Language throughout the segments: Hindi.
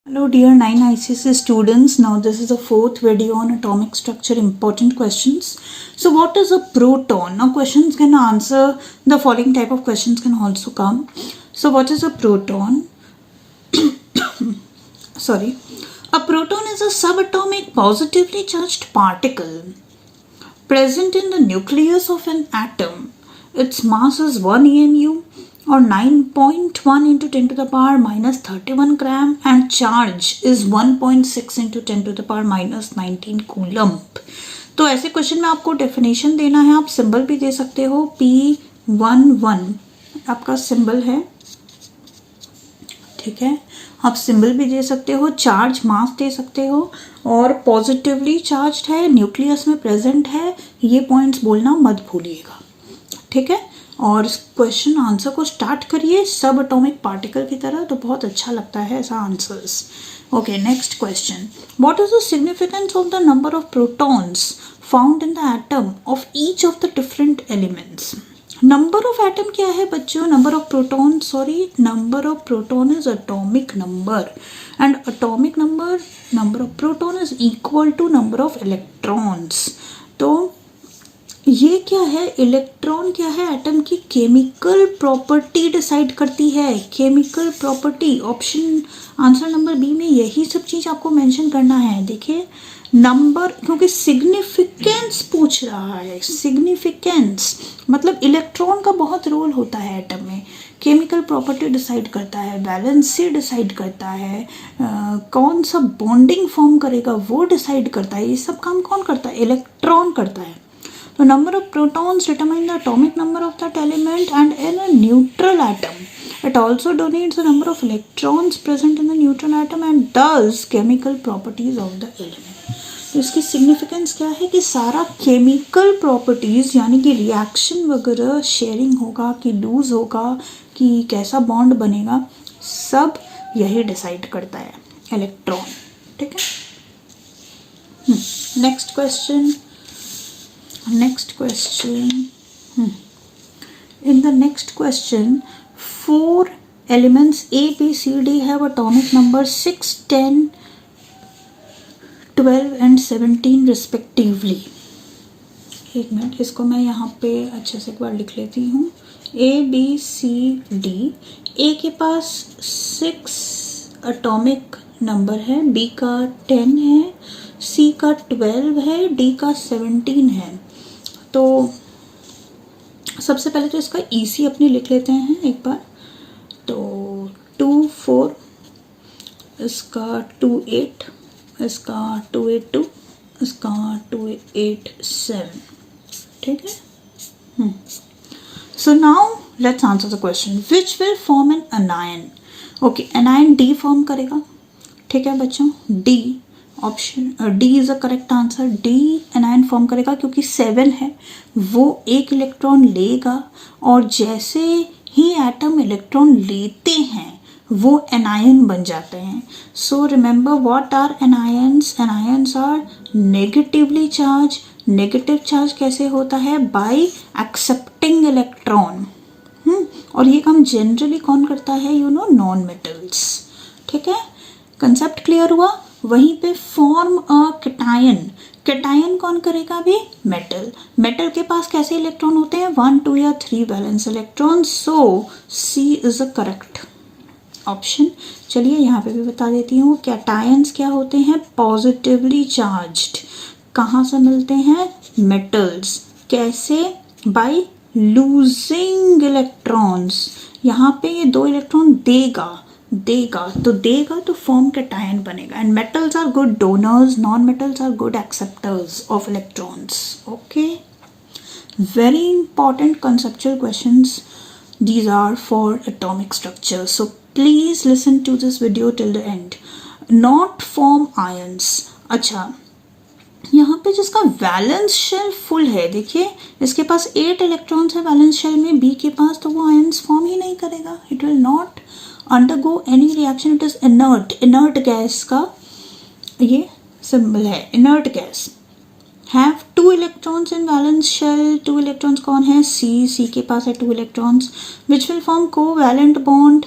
Hello dear 9 ICC students, now this is the fourth video on atomic structure, important questions. So what is a proton? Now questions can answer, the following type of questions can also come. So what is a proton? A proton is a subatomic positively charged particle present in the nucleus of an atom. Its mass is 1 EMU or 9.1 into 10 to the power minus 31 gram and charge is 1.6 into 10 to the power minus 19 coulomb. तो ऐसे क्वेश्चन में आपको डेफिनेशन देना है, आप सिंबल भी दे सकते हो. P11 आपका सिंबल है, ठीक है. आप सिंबल भी दे सकते हो, चार्ज मास दे सकते हो और पॉजिटिवली चार्ज्ड है, न्यूक्लियस में प्रेजेंट है. ये पॉइंट्स बोलना मत भूलिएगा, ठीक है. और क्वेश्चन आंसर को स्टार्ट करिए सब एटॉमिक पार्टिकल की तरह, तो बहुत अच्छा लगता है ऐसा answers. Okay, next question. What is the significance of the number of protons found in the atom of each of the different elements. Number of atom क्या है बच्चों? Number of proton, number of proton is atomic number and atomic number of proton is equal to number of electrons. तो ये क्या है? इलेक्ट्रॉन क्या है? एटम की केमिकल प्रॉपर्टी डिसाइड करती है. Chemical property, option answer number B में यही सब चीज आपको मेंशन करना है. देखिए नंबर, क्योंकि सिग्निफिकेंस पूछ रहा है. सिग्निफिकेंस मतलब इलेक्ट्रॉन का बहुत रोल होता है एटम में. केमिकल प्रॉपर्टी डिसाइड करता है, वैलेंसी डिसाइड करता है, कौन सा बॉन्डिंग फॉर्म करेगा वो डिसाइड करता है. ये सब काम कौन करता है? इलेक्ट्रॉन करता है. The number of protons determine the atomic number of that element, and in a neutral atom it also denotes the number of electrons present in the neutral atom and thus chemical properties of the element. तो इसकी सिग्निफिकेंस क्या है कि सारा केमिकल प्रॉपर्टीज यानी कि रिएक्शन वगैरह, शेयरिंग होगा कि लूज होगा कि कैसा बॉन्ड बनेगा, सब यही डिसाइड करता है इलेक्ट्रॉन, ठीक है. Next question. In the next question, 4 elements A, B, C, D have atomic number 6, 10, 12 and 17 respectively. एक मिनट, इसको मैं यहाँ पे अच्छे से एक बार लिख लेती हूँ. A, B, C, D. A के पास 6 एटॉमिक नंबर है, B का 10 है, C का 12 है, D का 17 है. तो सबसे पहले तो इसका EC अपने लिख लेते हैं एक बार. तो 2, 4, इसका 2, 8, इसका 2, 8, 2, इसका 2, 8, 7, ठीक है. So now let's answer the question. Which will form an anion. Okay, anion D form करेगा, ठीक है बच्चों. D option D is a correct answer. D anion form करेगा क्योंकि 7 है, वो एक इलेक्ट्रॉन लेगा और जैसे ही एटम इलेक्ट्रॉन लेते हैं वो एनायन बन जाते हैं. So remember what are anions. Anions are negatively charge. Negative charge कैसे होता है? By accepting electron. और ये काम जनरली कौन करता है? नॉन मेटल्स, ठीक है. कंसेप्ट क्लियर हुआ. वहीं पे फॉर्म अ कैटायन. कैटायन कौन करेगा? अभी मेटल. मेटल के पास कैसे इलेक्ट्रॉन होते हैं? 1, 2 या 3 valence electron. So C is a correct option. चलिए यहाँ पे भी बता देती हूँ. कैटायंस क्या होते हैं? Positively charged. कहाँ से मिलते हैं? मेटल्स. कैसे? By losing electrons. यहाँ पे ये 2 इलेक्ट्रॉन देगा तो फॉर्म कैटायन बनेगा. And metals are good donors, non metals are good acceptors of electrons. Okay, very important conceptual questions these are for atomic structure, so please listen to this video till the end. Not form ions. अच्छा, यहाँ पे जिसका वैलेंस शेल फुल है, देखिए इसके पास 8 इलेक्ट्रॉन्स है वैलेंस शेल में, बी के पास, तो वो आयंस फॉर्म ही नहीं करेगा. It will not undergo any reaction. It is inert. inert gas का ये सिंबल है, inert gas. Have 2 electrons in valence shell. 2 electrons कौन है? सी के पास है 2 electrons, which will form covalent bond.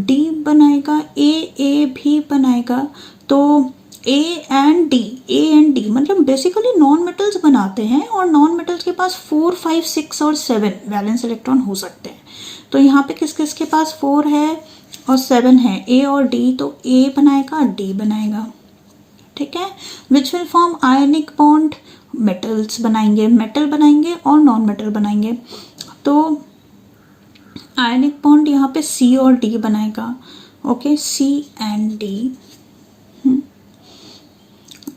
D बनाएगा, ए भी बनाएगा, तो ए एंड डी मतलब बेसिकली नॉन मेटल्स बनाते हैं, और नॉन मेटल्स के पास 4, 5, 6 और 7 वैलेंस इलेक्ट्रॉन हो सकते हैं। तो यहाँ पे किस किस के पास 4 है और 7 है, ए और डी, तो ए बनाएगा, डी बनाएगा, ठीक है। विच will form ionic bond, metals बनाएंगे, मेटल बनाएंगे और नॉन मेटल बनाएंगे, तो आयनिक बॉन्ड यहाँ पे सी और डी बनाएगा, ओके, सी एंड डी।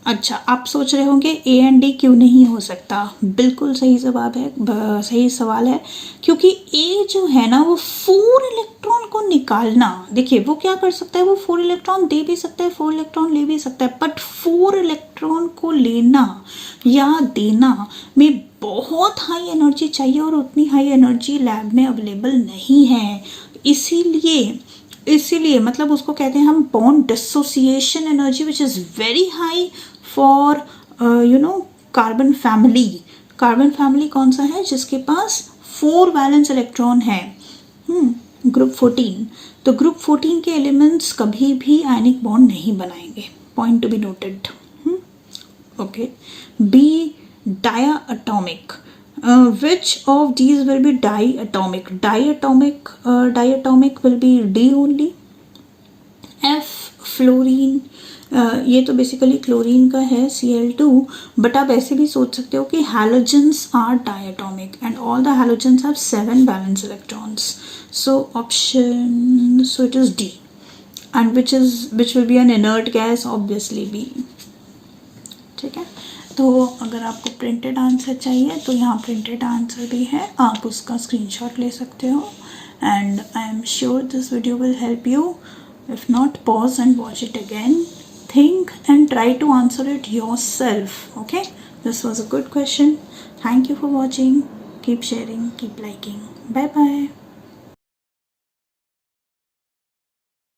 अच्छा, आप सोच रहे होंगे ए एंड डी क्यों नहीं हो सकता? बिल्कुल सही जवाब है, सही सवाल है, क्योंकि ए जो है ना वो 4 इलेक्ट्रॉन को निकालना, देखिए वो क्या कर सकता है, वो 4 इलेक्ट्रॉन दे भी सकता है, 4 इलेक्ट्रॉन ले भी सकता है, बट 4 इलेक्ट्रॉन को लेना या देना में बहुत हाई एनर्जी चाहिए, और उतनी हाई एनर्जी लैब में अवेलेबल नहीं है। इसीलिए मतलब उसको कहते हैं हम bond dissociation energy which is very high for carbon family. Carbon family कौन सा है? जिसके पास 4 वैलेंस इलेक्ट्रॉन है, ग्रुप 14। तो ग्रुप 14 के एलिमेंट्स कभी भी आयनिक बॉन्ड नहीं बनाएंगे, point to be noted. Okay, be diatomic. Which of these will be diatomic? Diatomic will be D only. F fluorine, ये तो बेसिकली क्लोरीन का है Cl2, बट आप ऐसे भी सोच सकते हो कि halogens are diatomic and all the halogens have 7 valence electrons. So option, so it is D, and which will be an inert gas, obviously B, ठीक है। तो अगर आपको प्रिंटेड आंसर चाहिए तो यहाँ प्रिंटेड आंसर भी है, आप उसका स्क्रीनशॉट ले सकते हो, and I am sure this video will help you. If not, pause and watch it again, think and try to answer it yourself. Okay, this was a good question. Thank you for watching. Keep sharing, keep liking. Bye bye.